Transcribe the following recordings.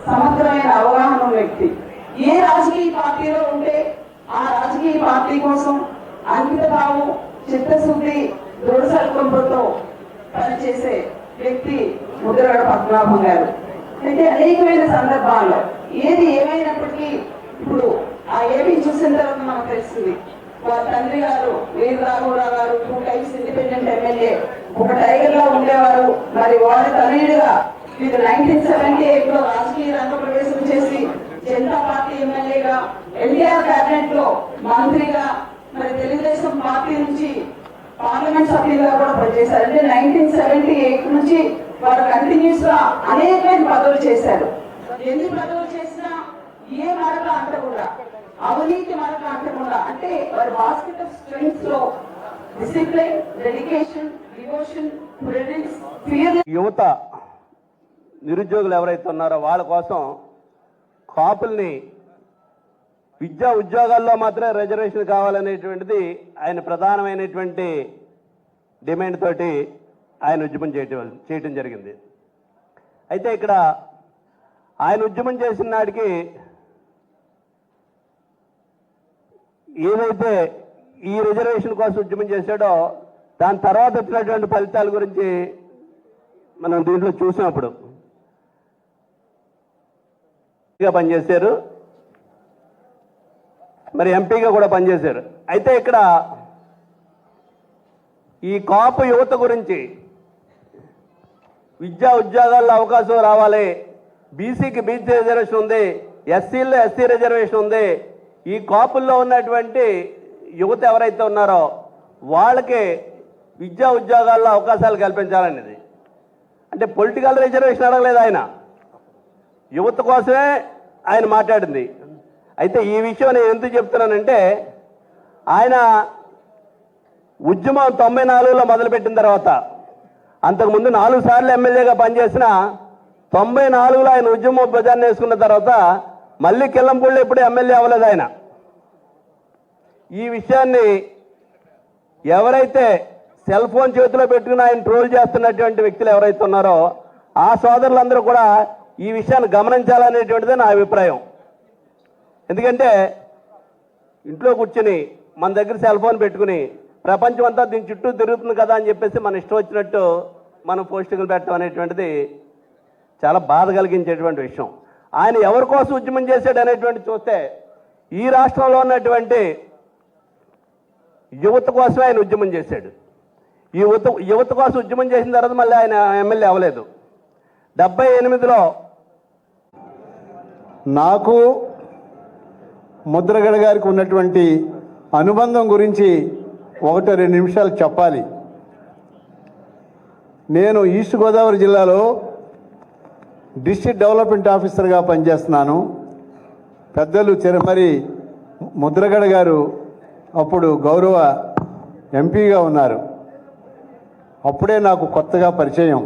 సమగ్రమైన అవగాహన ఉన్న వ్యక్తి. ఏ రాజకీయ పార్టీలో ఉంటే ఆ రాజకీయ పార్టీ కోసం అంకితభావం, చిత్తశుద్ధి, దృఢ సంకల్పంతో పనిచేసే వ్యక్తి ముద్రగడ పద్మనాభం గారు. అయితే అనేకమైన సందర్భాల్లో ఏది ఏమైనప్పటికీ ఇప్పుడు ఆ ఏపీ చూసిన తర్వాత మనకు తెలిసింది, వారి తండ్రి గారు వీర రాఘవరావు గారు 2 టైమ్స్ ఇండిపెండెంట్ ఎమ్మెల్యే, ఒక టైగర్ లా ఉండేవారు. మరి వారి తనయుడిగా వీరు 1978 లో రాజకీయ రంగ ప్రవేశం చేసి జనతా పార్టీ ఎమ్మెల్యేగా, ఎన్టీఆర్ క్యాబినెట్ లో మంత్రిగా, మరి తెలుగుదేశం పార్టీ నుంచి పార్లమెంట్ సభ్యులుగా కూడా పనిచేశారు. అంటే 1978 నుంచి వారు కంటిన్యూస్ గా అనేకమైన పదవులు చేశారు. ఎన్ని పదవులు చేసినా ఏ మరక అంటకుండా, అవినీతి మరక అంటకుండా, అంటే వారి బాస్కెట్ ఆఫ్ స్ట్రెంగ్స్ లో discipline, dedication, devotion, presence, fear. యువత నిరుద్యోగులు ఎవరైతే ఉన్నారో వాళ్ళ కోసం కాపుల్ని విద్యా ఉద్యోగాల్లో మాత్రమే రిజర్వేషన్ కావాలనేటువంటిది ఆయన ప్రధానమైనటువంటి డిమాండ్ తోటి ఆయన ఉద్యమం చేయటం జరిగింది. అయితే ఇక్కడ ఆయన ఉద్యమం చేసిన నాటికి ఏదైతే ఈ రిజర్వేషన్ కోసం ఉద్యమం చేశాడో దాని తర్వాత వచ్చినటువంటి ఫలితాల గురించి మనం దీంట్లో చూసినప్పుడు పనిచేశారు, మరి ఎంపీగా కూడా పనిచేశారు. అయితే ఇక్కడ ఈ కాపు యువత గురించి విద్యా ఉద్యోగాల్లో అవకాశం రావాలి, బీసీకి బీసీ రిజర్వేషన్ ఉంది, ఎస్సీల్లో ఎస్సీ రిజర్వేషన్ ఉంది, ఈ కాపుల్లో ఉన్నటువంటి యువత ఎవరైతే ఉన్నారో వాళ్ళకి విద్యా ఉద్యోగాల్లో అవకాశాలు కల్పించాలనేది. అంటే పొలిటికల్ రిజర్వేషన్ అడగలేదు ఆయన, యువత కోసమే ఆయన మాట్లాడింది. అయితే ఈ విషయం నేను ఎందుకు చెప్తున్నానంటే, ఆయన ఉద్యమం 94లో మొదలుపెట్టిన తర్వాత, అంతకుముందు 4 సార్లు ఎమ్మెల్యేగా పనిచేసిన 94లో ఆయన ఉద్యమం ప్రజాన్ని వేసుకున్న తర్వాత మళ్ళీ కిల్లంపూడిలో ఎప్పుడు ఎమ్మెల్యే అవ్వలేదు ఆయన. ఈ విషయాన్ని ఎవరైతే సెల్ ఫోన్ చేతిలో పెట్టుకుని ఆయన ట్రోల్ చేస్తున్నటువంటి వ్యక్తులు ఎవరైతే ఉన్నారో ఆ సోదరులందరూ కూడా ఈ విషయాన్ని గమనించాలనేటువంటిదే నా అభిప్రాయం. ఎందుకంటే ఇంట్లో కూర్చుని మన దగ్గర సెల్ ఫోన్ పెట్టుకుని ప్రపంచం అంతా దీని చుట్టూ తిరుగుతుంది కదా అని చెప్పేసి మన ఇష్టం వచ్చినట్టు మనం పోస్టింగ్లు పెట్టడం అనేటువంటిది చాలా బాధ కలిగించేటువంటి విషయం. ఆయన ఎవరి కోసం ఉద్యమం చేశాడు అనేటువంటి చూస్తే ఈ రాష్ట్రంలో ఉన్నటువంటి యువత కోసమే ఆయన ఉద్యమం చేశాడు. ఈ యువత కోసం ఉద్యమం చేసిన తర్వాత మళ్ళీ ఆయన ఎమ్మెల్యే అవ్వలేదు. 78లో నాకు ముద్రగడ గారికి ఉన్నటువంటి అనుబంధం గురించి 1-2 నిమిషాలు చెప్పాలి. నేను ఈస్ట్ గోదావరి జిల్లాలో డిస్ట్రిక్ట్ డెవలప్మెంట్ ఆఫీసర్గా పనిచేస్తున్నాను. పెద్దలు చిరమరి ముద్రగడ గారు అప్పుడు గౌరవ ఎంపీగా ఉన్నారు. అప్పుడే నాకు కొత్తగా పరిచయం.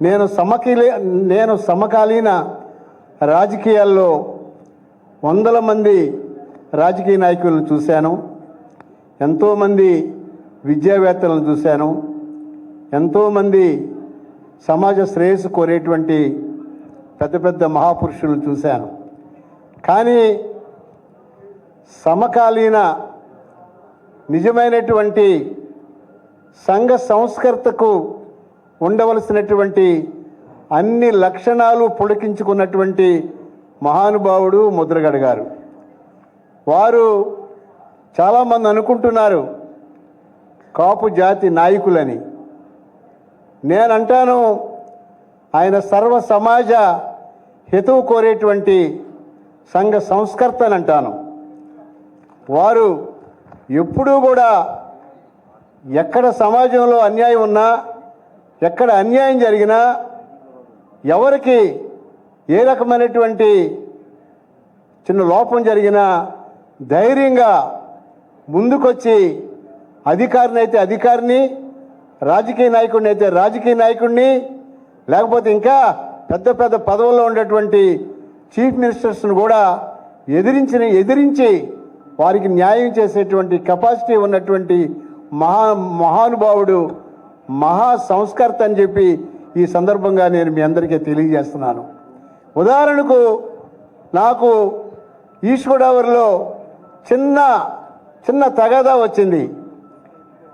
నేను సమకాలీన రాజకీయాల్లో వందల మంది రాజకీయ నాయకులను చూశాను, ఎంతోమంది విద్యావేత్తలను చూశాను, ఎంతోమంది సమాజ శ్రేయస్సు కోరేటువంటి పెద్ద పెద్ద మహాపురుషులను చూశాను. కానీ సమకాలీన నిజమైనటువంటి సంఘ సంస్కర్తకు ఉండవలసినటువంటి అన్ని లక్షణాలు పొడికించుకున్నటువంటి మహానుభావుడు ముద్రగడ గారు. వారు చాలామంది అనుకుంటున్నారు కాపు జాతి నాయకులని. నేనంటాను ఆయన సర్వ సమాజ హితవు కోరేటువంటి సంఘ సంస్కర్త అని అంటాను. వారు ఎప్పుడూ కూడా ఎక్కడ సమాజంలో అన్యాయం ఉన్నా, ఎక్కడ అన్యాయం జరిగినా, ఎవరికి ఏ రకమైనటువంటి చిన్న లోపం జరిగినా ధైర్యంగా ముందుకొచ్చి అధికారిని అయితే అధికారిని, రాజకీయ నాయకుడిని అయితే రాజకీయ నాయకుడిని, లేకపోతే ఇంకా పెద్ద పెద్ద పదవుల్లో ఉండేటువంటి చీఫ్ మినిస్టర్స్ను కూడా ఎదిరించి వారికి న్యాయం చేసేటువంటి కెపాసిటీ ఉన్నటువంటి మహానుభావుడు, మహా సంస్కర్త అని చెప్పి ఈ సందర్భంగా నేను మీ అందరికీ తెలియజేస్తున్నాను. ఉదాహరణకు నాకు ఈస్ట్ గోదావరిలో చిన్న తగాదా వచ్చింది.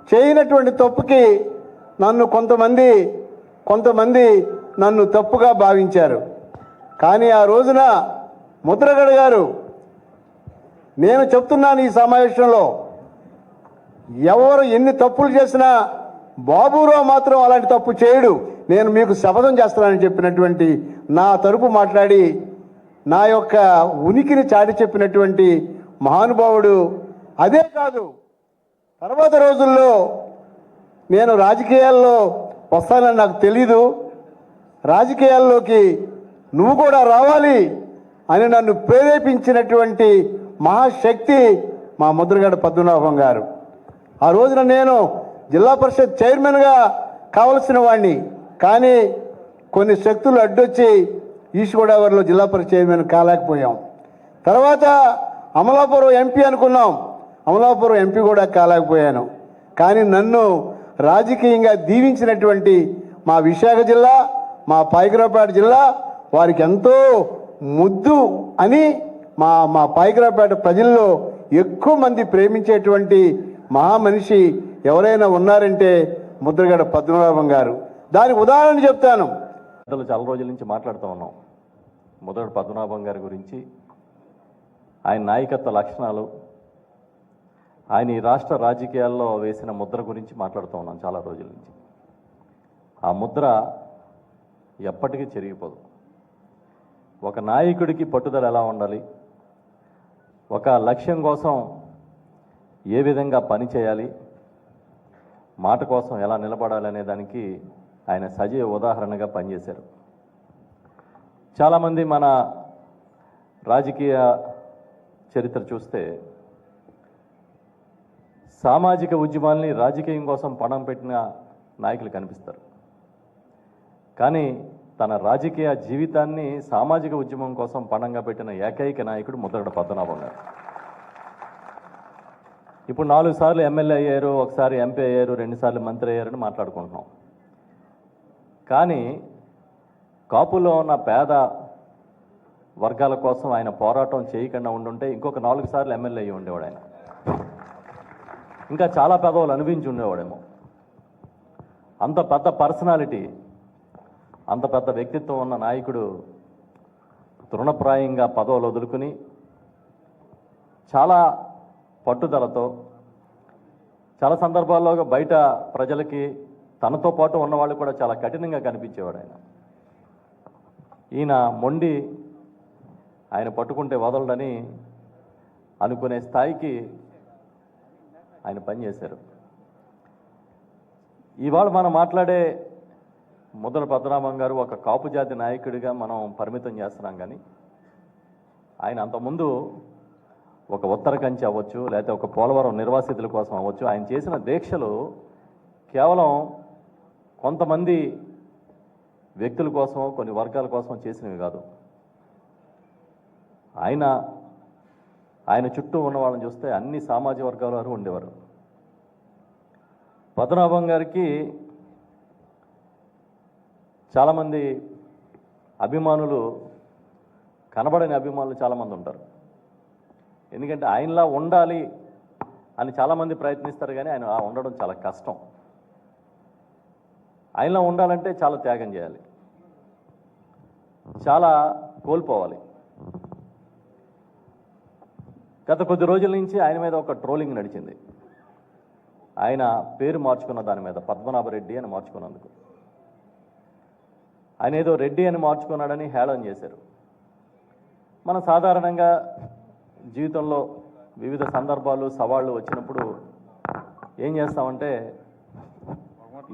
చేయనటువంటి తప్పుకి నన్ను కొంతమంది నన్ను తప్పుగా భావించారు. కానీ ఆ రోజున ముద్రగడ గారు, నేను చెప్తున్నాను ఈ సమావేశంలో, ఎవరు ఎన్ని తప్పులు చేసినా బాబురావు మాత్రం అలాంటి తప్పు చేయడు, నేను మీకు శపథం చేస్తున్నానని చెప్పినటువంటి, నా తరపు మాట్లాడి నా యొక్క ఉనికిని చాటి చెప్పినటువంటి మహానుభావుడు. అదే కాదు, తర్వాత రోజుల్లో నేను రాజకీయాల్లో వస్తానని నాకు తెలీదు, రాజకీయాల్లోకి నువ్వు కూడా రావాలి అని నన్ను ప్రేరేపించినటువంటి మహాశక్తి మా ముద్రగడ పద్మనాభం గారు. ఆ రోజున నేను జిల్లా పరిషత్ చైర్మన్గా కావలసిన వాడిని, కానీ కొన్ని శక్తులు అడ్డొచ్చి ఈస్ట్ గోదావరిలో జిల్లా పరిషత్ చైర్మన్ కాలేకపోయాం. తర్వాత అమలాపురం ఎంపీ అనుకున్నాం, అమలాపురం ఎంపీ కూడా కాలేకపోయాను. కానీ నన్ను రాజకీయంగా దీవించినటువంటి మా విశాఖ జిల్లా, మా పాయకరావుపేట జిల్లా, వారికి ఎంతో ముద్దు అని మా పాయకరావుపేట ప్రజల్లో ఎక్కువ మంది ప్రేమించేటువంటి మహామనిషి ఎవరైనా ఉన్నారంటే ముద్రగడ పద్మనాభం గారు. దానికి ఉదాహరణ చెప్తాను. చాలా రోజుల నుంచి మాట్లాడుతూ ఉన్నాం ముద్రగడ పద్మనాభం గారి గురించి, ఆయన నాయకత్వ లక్షణాలు, ఆయన ఈ రాష్ట్ర రాజకీయాల్లో వేసిన ముద్ర గురించి మాట్లాడుతూ ఉన్నాం చాలా రోజుల నుంచి. ఆ ముద్ర ఎప్పటికీ చెరిగిపోదు. ఒక నాయకుడికి పట్టుదల ఎలా ఉండాలి, ఒక లక్ష్యం కోసం ఏ విధంగా పని చేయాలి, మాట కోసం ఎలా నిలబడాలి అనే దానికి ఆయన సజీవ ఉదాహరణగా పనిచేశారు. చాలామంది మన రాజకీయ చరిత్ర చూస్తే సామాజిక ఉద్యమాల్ని రాజకీయం కోసం పణం పెట్టిన నాయకులు కనిపిస్తారు. కానీ తన రాజకీయ జీవితాన్ని సామాజిక ఉద్యమం కోసం పణంగా పెట్టిన ఏకైక నాయకుడు ముద్రగడ పద్మనాభం గారు. ఇప్పుడు 4 సార్లు ఎమ్మెల్యే అయ్యారు, ఒకసారి ఎంపీ అయ్యారు, 2 సార్లు మంత్రి అయ్యారని మాట్లాడుకుంటున్నాం. కానీ కాపులో ఉన్న పేద వర్గాల కోసం ఆయన పోరాటం చేయకుండా ఉండుంటే ఇంకొక 4 సార్లు ఎమ్మెల్యే అయ్యి ఉండేవాడు ఆయన. ఇంకా చాలా పదవులు అనిపించి ఉండేవాడేమో. అంత పెద్ద పర్సనాలిటీ, అంత పెద్ద వ్యక్తిత్వం ఉన్న నాయకుడు తృణప్రాయంగా పదవులు వదులుకుని చాలా పట్టుదలతో, చాలా సందర్భాల్లో బయట ప్రజలకి తనతో పాటు ఉన్నవాళ్ళు కూడా చాలా కఠినంగా కనిపించేవాడు ఆయన. ఈయన మొండి, ఆయన పట్టుకుంటే వదలడని అనుకునే స్థాయికి ఆయన పనిచేశారు. ఇవాళ మనం మాట్లాడే ముద్రగడ పద్మనాభం గారు ఒక కాపు జాతి నాయకుడిగా మనం పరిమితం చేస్తున్నాం. కానీ ఆయన అంతకుముందు ఒక ఉత్తర కంచి అవ్వచ్చు, లేకపోతే ఒక పోలవరం నిర్వాసితుల కోసం అవ్వచ్చు, ఆయన చేసిన దీక్షలు కేవలం కొంతమంది వ్యక్తుల కోసం, కొన్ని వర్గాల కోసం చేసినవి కాదు. ఆయన చుట్టూ ఉన్న వాళ్ళని చూస్తే అన్ని సామాజిక వర్గాల వారు ఉండేవారు. పద్మనాభం గారికి చాలామంది అభిమానులు, కనబడని అభిమానులు చాలామంది ఉంటారు. ఎందుకంటే ఆయనలా ఉండాలి అని చాలామంది ప్రయత్నిస్తారు, కానీ ఆయన ఉండడం చాలా కష్టం. ఆయనలా ఉండాలంటే చాలా త్యాగం చేయాలి, చాలా కోల్పోవాలి. గత కొద్ది రోజుల నుంచి ఆయన మీద ఒక ట్రోలింగ్ నడిచింది. ఆయన పేరు మార్చుకున్న దాని మీద, పద్మనాభరెడ్డి అని మార్చుకున్నందుకు. ఆయన ఏదో రెడ్డి అని మార్చుకున్నాడని హేళన చేశారు. మనం సాధారణంగా జీవితంలో వివిధ సందర్భాలు, సవాళ్ళు వచ్చినప్పుడు ఏం చేస్తామంటే,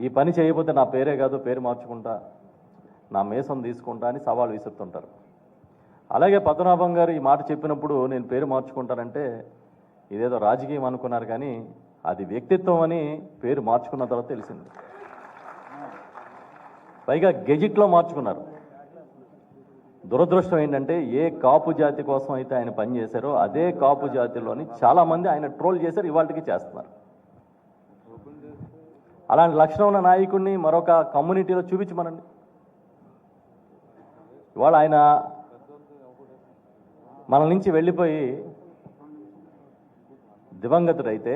ఈ పని చేయకపోతే నా పేరే కాదు, పేరు మార్చుకుంటా, నా మేసం తీసుకుంటా అని సవాళ్ళు విసురుతుంటారు. అలాగే పద్మనాభం గారు ఈ మాట చెప్పినప్పుడు నేను పేరు మార్చుకుంటానంటే ఇదేదో రాజకీయం అనుకున్నారు, కానీ అది వ్యక్తిత్వం అని పేరు మార్చుకున్న తర్వాత తెలిసింది. పైగా గెజిట్లో మార్చుకున్నారు. దురదృష్టం ఏంటంటే, ఏ కాపు జాతి కోసం అయితే ఆయన పనిచేశారో అదే కాపు జాతిలోని చాలామంది ఆయన ట్రోల్ చేశారు, ఇవాళకి చేస్తున్నారు. అలాంటి లక్షణం ఉన్న నాయకుడిని మరొక కమ్యూనిటీలో చూపించమనండి. ఇవాళ ఆయన మన నుంచి వెళ్ళిపోయి దివంగతుడైతే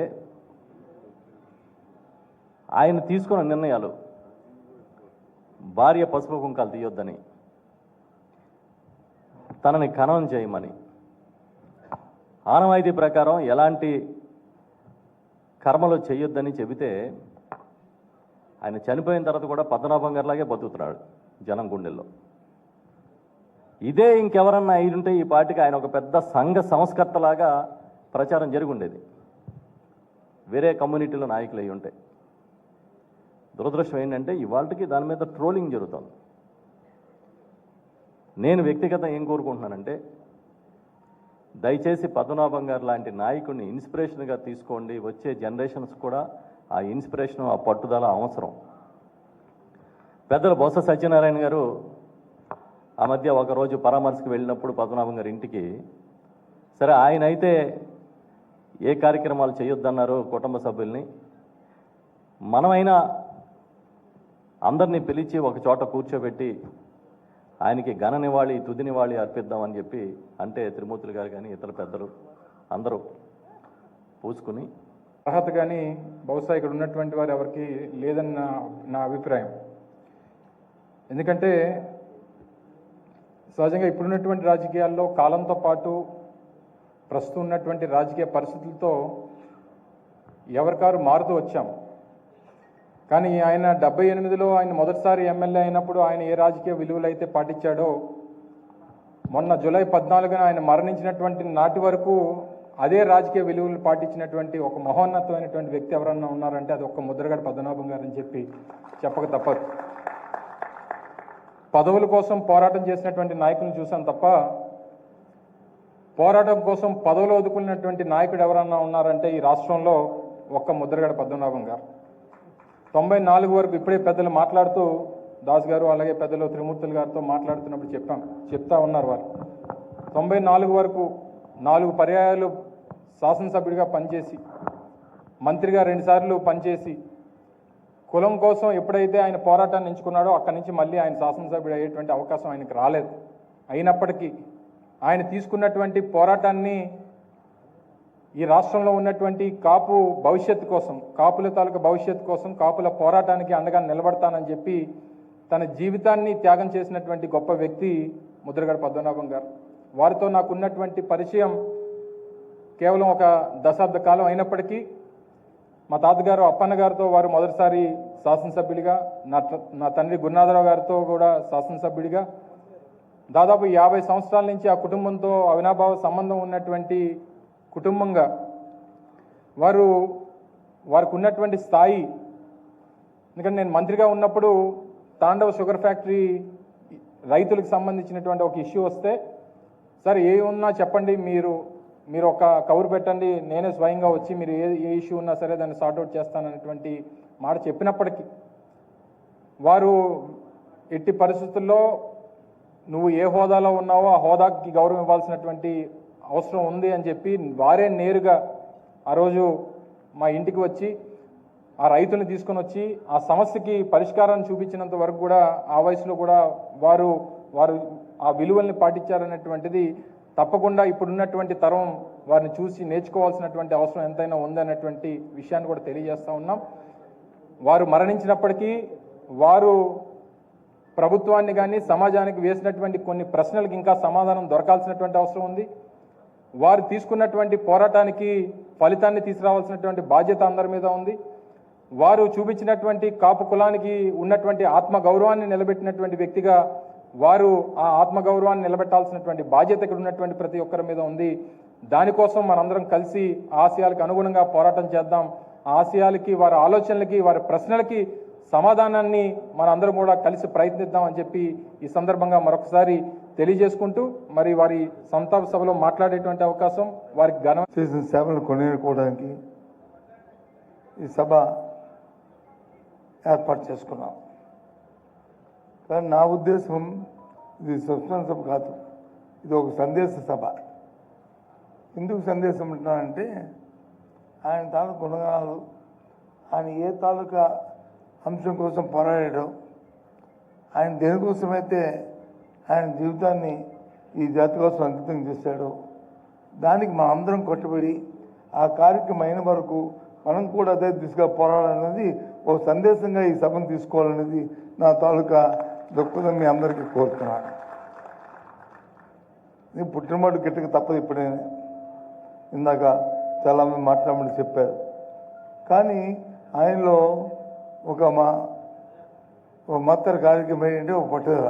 ఆయన తీసుకున్న నిర్ణయాలు భార్య పసుపు కుంకాలు తీయొద్దని, తనని ఖననం చేయమని, ఆనవాయితీ ప్రకారం ఎలాంటి కర్మలు చేయొద్దని చెబితే ఆయన చనిపోయిన తర్వాత కూడా పద్మనాభం గారిలాగే బతుకుతున్నాడు జనం గుండెల్లో. ఇదే ఇంకెవరన్నా అయ్యుంటే ఈ పార్టీకి ఆయన ఒక పెద్ద సంఘ సంస్కర్తలాగా ప్రచారం జరిగి ఉండేది, వేరే కమ్యూనిటీలో నాయకులు అయ్యి ఉంటాయి. దురదృష్టం ఏంటంటే ఇవాళకి దాని మీద ట్రోలింగ్ జరుగుతుంది. నేను వ్యక్తిగతంగా ఏం కోరుకుంటున్నానంటే, దయచేసి పద్మనాభం గారు లాంటి నాయకుడిని ఇన్స్పిరేషన్గా తీసుకోండి. వచ్చే జనరేషన్స్ కూడా ఆ ఇన్స్పిరేషన్, ఆ పట్టుదల అవసరం. పెద్దలు బొత్స సత్యనారాయణ గారు ఆ మధ్య ఒకరోజు పరామర్శకు వెళ్ళినప్పుడు పద్మనాభం గారి ఇంటికి, సరే ఆయన అయితే ఏ కార్యక్రమాలు చేయొద్దన్నారు కుటుంబ సభ్యుల్ని, మనమైనా అందరినీ పిలిచి ఒక చోట కూర్చోబెట్టి ఆయనకి ఘన నివాళి, తుది నివాళి అర్పిద్దామని చెప్పి అంటే త్రిమూర్తులు గారు కానీ ఇతర పెద్దలు అందరూ పూసుకుని, అర్హత కానీ బహుశా ఇక్కడ ఉన్నటువంటి వారు ఎవరికి లేదని నా అభిప్రాయం. ఎందుకంటే సహజంగా ఇప్పుడున్నటువంటి రాజకీయాల్లో కాలంతో పాటు ప్రస్తుతం ఉన్నటువంటి రాజకీయ పరిస్థితులతో ఎవరికారు మారుతూ వచ్చాం. కానీ ఆయన 78లో ఆయన మొదటిసారి ఎమ్మెల్యే అయినప్పుడు ఆయన ఏ రాజకీయ విలువలు అయితే పాటించాడో, మొన్న జూలై 14న ఆయన మరణించినటువంటి నాటి వరకు అదే రాజకీయ విలువలు పాటించినటువంటి ఒక మహోన్నతమైనటువంటి వ్యక్తి ఎవరన్నా ఉన్నారంటే అది ఒక్క ముద్రగడ పద్మనాభం గారు అని చెప్పి చెప్పక తప్పదు. పదవుల కోసం పోరాటం చేసినటువంటి నాయకులను చూసాం తప్ప పోరాటం కోసం పదవులు వదుకున్నటువంటి నాయకుడు ఎవరన్నా ఉన్నారంటే ఈ రాష్ట్రంలో ఒక్క ముద్రగడ పద్మనాభం గారు. 94 వరకు ఇప్పుడే పెద్దలు మాట్లాడుతూ, దాస్ గారు అలాగే పెద్దలు త్రిమూర్తులు గారితో మాట్లాడుతున్నప్పుడు చెప్తా ఉన్నారు వారు. 94 వరకు 4 పర్యాయాలు శాసనసభ్యుడిగా పనిచేసి, మంత్రిగా 2 సార్లు పనిచేసి, కులం కోసం ఎప్పుడైతే ఆయన పోరాటాన్ని ఎంచుకున్నాడో అక్కడి నుంచి మళ్ళీ ఆయన శాసనసభ్యుడు అయ్యేటువంటి అవకాశం ఆయనకు రాలేదు. అయినప్పటికీ ఆయన తీసుకున్నటువంటి పోరాటాన్ని ఈ రాష్ట్రంలో ఉన్నటువంటి కాపు భవిష్యత్తు కోసం, కాపుల తాలూకా భవిష్యత్తు కోసం, కాపుల పోరాటానికి అండగా నిలబడతానని చెప్పి తన జీవితాన్ని త్యాగం చేసినటువంటి గొప్ప వ్యక్తి ముద్రగడ పద్మనాభం గారు. వారితో నాకు ఉన్నటువంటి పరిచయం కేవలం ఒక దశాబ్ద కాలం అయినప్పటికీ మా తాతగారు అప్పన్న గారితో వారు మొదటిసారి శాసనసభ్యుడిగా, నా తండ్రి గురునాథరావు గారితో కూడా శాసనసభ్యుడిగా, దాదాపు 50 సంవత్సరాల నుంచి ఆ కుటుంబంతో అవినాభావ సంబంధం ఉన్నటువంటి కుటుంబంగా వారికి ఉన్నటువంటి స్థాయి. ఎందుకంటే నేను మంత్రిగా ఉన్నప్పుడు తాండవ షుగర్ ఫ్యాక్టరీ రైతులకు సంబంధించినటువంటి ఒక ఇష్యూ వస్తే, సార్ ఏ ఉన్నా చెప్పండి, మీరు ఒక కవర్ పెట్టండి, నేనే స్వయంగా వచ్చి మీరు ఏ ఇష్యూ ఉన్నా సరే దాన్ని సార్ట్అవుట్ చేస్తాననేటువంటి మాట చెప్పినప్పటికీ వారు ఎట్టి పరిస్థితుల్లో నువ్వు ఏ హోదాలో ఉన్నావో ఆ హోదాకి గౌరవం ఇవ్వాల్సినటువంటి అవసరం ఉంది అని చెప్పి వారే నేరుగా ఆ రోజు మా ఇంటికి వచ్చి ఆ రైతుల్ని తీసుకొని వచ్చి ఆ సమస్యకి పరిష్కారాన్ని చూపించినంత వరకు కూడా ఆ వయసులో కూడా వారు ఆ విలువల్ని పాటించారనేటువంటిది తప్పకుండా ఇప్పుడున్నటువంటి తరం వారిని చూసి నేర్చుకోవాల్సినటువంటి అవసరం ఎంతైనా ఉందనేటువంటి విషయాన్ని కూడా తెలియజేస్తూ ఉన్నాం. వారు మరణించినప్పటికీ వారు ప్రభుత్వాన్ని కానీ సమాజానికి వేసినటువంటి కొన్ని ప్రశ్నలకు ఇంకా సమాధానం దొరకాల్సినటువంటి అవసరం ఉంది. వారు తీసుకున్నటువంటి పోరాటానికి ఫలితాన్ని తీసుకురావాల్సినటువంటి బాధ్యత అందరి మీద ఉంది. వారు చూపించినటువంటి కాపు కులానికి ఉన్నటువంటి ఆత్మగౌరవాన్ని నిలబెట్టినటువంటి వ్యక్తిగా వారు ఆ ఆత్మగౌరవాన్ని నిలబెట్టాల్సినటువంటి బాధ్యత ఇక్కడ ఉన్నటువంటి ప్రతి ఒక్కరి మీద ఉంది. దానికోసం మనందరం కలిసి ఆశయాలకు అనుగుణంగా పోరాటం చేద్దాం. ఆశయాలకి, వారి ఆలోచనలకి, వారి ప్రశ్నలకి సమాధానాన్ని మనందరం కూడా కలిసి ప్రయత్నిద్దాం అని చెప్పి ఈ సందర్భంగా మరొకసారి తెలియజేసుకుంటూ, మరి వారి సంతాప సభలో మాట్లాడేటువంటి అవకాశం వారికి చేసిన సేవలను కొనియాడుకోవడానికి ఈ సభ ఏర్పాటు చేసుకున్నాం. కానీ నా ఉద్దేశం ఇది సబ్స్టెన్స్ సభ కాదు, ఇది ఒక సందేశ సభ. ఎందుకు సందేశం అంటున్నానంటే, ఆయన తాలూకు గుణగణాలు, ఆయన ఏ తాలూకా అంశం కోసం పోరాడాడో, ఆయన దేనికోసమైతే ఆయన జీవితాన్ని ఈ జాతి కోసం అంకితం చేశాడో దానికి మనం అందరం కట్టుబడి ఆ కార్యక్రమం అయిన వరకు మనం కూడా అదే దిశగా పోరాడాలనేది ఒక సందేశంగా ఈ సభను తీసుకోవాలనేది నా తాలూకా దృక్పథం మీ అందరికీ కోరుతున్నాను. ఇది పుట్టినమాడు గిట్టక తప్పదు. ఇప్పుడే ఇందాక చాలామంది మాట్లాడమని చెప్పారు. కానీ ఆయనలో ఒక మత్తర కార్యక్రమం ఏంటంటే ఒక పట్టుదల.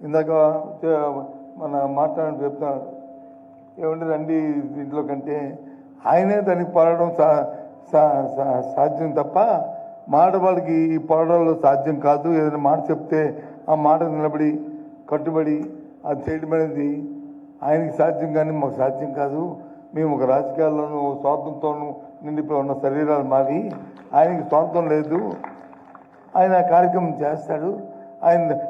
ఇందాక మన మాట్లాడడం చెప్తున్నారు ఏమంటే రండి దీంట్లో కంటే ఆయనే దానికి పోరాడడం సాధ్యం తప్ప మాట వాళ్ళకి ఈ పోరాడంలో సాధ్యం కాదు. ఏదైనా మాట చెప్తే ఆ మాట నిలబడి కట్టుబడి అది చేయడం అనేది ఆయనకి సాధ్యం కానీ మాకు సాధ్యం కాదు. మేము ఒక రాజకీయాల్లోనూ స్వార్థంతోనూ నిండిపోయి ఉన్న శరీరాలు మారి ఆయనకి స్వార్థం లేదు. ఆయన కార్యక్రమం చేస్తాడు.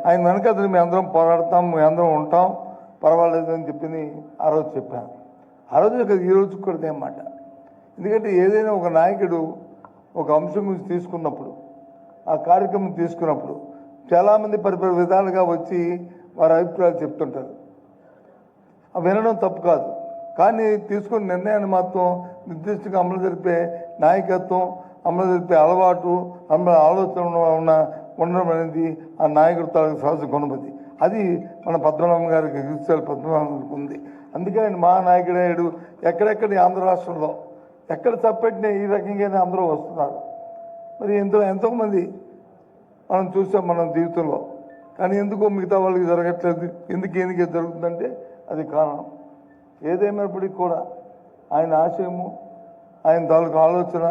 ఆయన వెనక అతను మేము అందరం పోరాడతాం, మేము అందరం ఉంటాం, పర్వాలేదు అని చెప్పింది ఆ రోజు చెప్పాను. ఆ రోజు ఈ రోజు కూడా ఏమాట. ఎందుకంటే ఏదైనా ఒక నాయకుడు ఒక అంశం గురించి తీసుకున్నప్పుడు ఆ కార్యక్రమం తీసుకున్నప్పుడు చాలామంది పరిపరి విధాలుగా వచ్చి వారి అభిప్రాయాలు చెప్తుంటారు. వినడం తప్పు కాదు, కానీ తీసుకున్న నిర్ణయాన్ని మాత్రం నిర్దిష్టంగా అమలు జరిపే నాయకత్వం, అమలు జరిపే అలవాటు, ఆలోచన ఉండడం అనేది ఆ నాయకుడు తాలూకు సహజ గుణపతి. అది మన పద్మనాభం గారికి పద్మనాభం ఉంది. అందుకే ఆయన మహానాయకుడయ్యాడు. ఎక్కడెక్కడ ఆంధ్ర రాష్ట్రంలో ఎక్కడ తప్పెట్టినా ఈ రకంగానే అందరూ వస్తున్నారు. మరి ఎంతోమంది మనం చూసాం మన జీవితంలో. కానీ ఎందుకో మిగతా వాళ్ళకి జరగట్లేదు. ఎందుకు జరుగుతుందంటే అది కారణం. ఏదేమైనప్పటికీ కూడా ఆయన ఆశయము, ఆయన తాలూకు ఆలోచన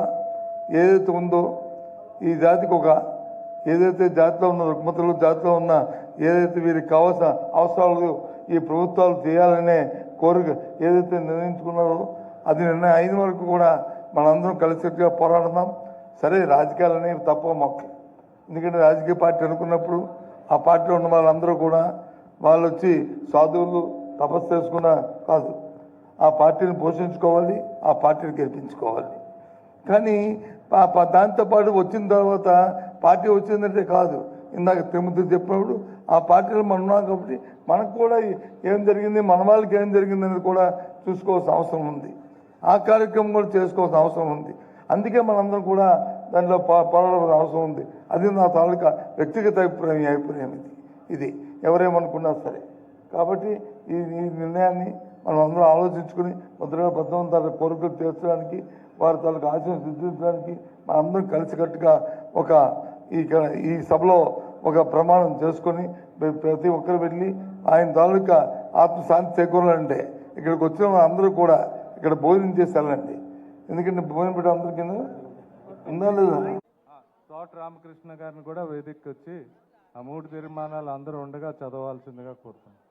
ఏదైతే ఉందో ఈ జాతికి ఏదైతే జాతిలో ఉన్న రుగ్మతలు, జాతిలో ఉన్న ఏదైతే వీరికి కావాల్సిన అవసరాలు ఈ ప్రభుత్వాలు చేయాలనే కోరిక ఏదైతే నిర్ణయించుకున్నారో అది నిర్ణయం అయిన వరకు కూడా మనందరం కలిసిగా పోరాడదాం. సరే, రాజకీయాలు అనేవి తప్ప మాకు. ఎందుకంటే రాజకీయ పార్టీ అనుకున్నప్పుడు ఆ పార్టీలో ఉన్న వాళ్ళందరూ కూడా వాళ్ళు వచ్చి సాధువులు తపస్సు చేసుకున్న కాదు, ఆ పార్టీని పోషించుకోవాలి, ఆ పార్టీని గెలిపించుకోవాలి. కానీ దాంతోపాటు వచ్చిన తర్వాత పార్టీ వచ్చిందంటే కాదు, ఇందాక తిరుమతి చెప్పినప్పుడు ఆ పార్టీలో మనం ఉన్నాం కాబట్టి మనకు కూడా ఏం జరిగింది, మన వాళ్ళకి ఏం జరిగింది అనేది కూడా చూసుకోవాల్సిన అవసరం ఉంది. ఆ కార్యక్రమం కూడా చేసుకోవాల్సిన అవసరం ఉంది. అందుకే మనందరం కూడా దాంట్లో పోరాడాల్సిన అవసరం ఉంది. అది నా తాలూకా వ్యక్తిగత అభిప్రాయం. ఇది ఎవరేమనుకున్నా సరే. కాబట్టి ఈ నిర్ణయాన్ని మనం అందరూ ఆలోచించుకుని ముద్రగా 19 తారీఖు కోరికలు తీర్చడానికి, వారి తాలూకు ఆశయం సిద్ధించడానికి మనందరం కలిసికట్టుగా ఈ సభలో ఒక ప్రమాణం చేసుకొని ప్రతి ఒక్కరు వెళ్ళి ఆయన తాలూకా ఆత్మశాంతి చేకూరాలంటే ఇక్కడికి వచ్చిన అందరూ కూడా ఇక్కడ భోజనం చేసి వెళ్ళండి. ఎందుకంటే భోజనం పెట్టి అందరికీ ఉందా లేదా? తోట రామకృష్ణ గారిని కూడా వేదికకి వచ్చి ఆ 3 తీర్మానాలు అందరూ ఉండగా చదవాల్సిందిగా కోరుతున్నాను.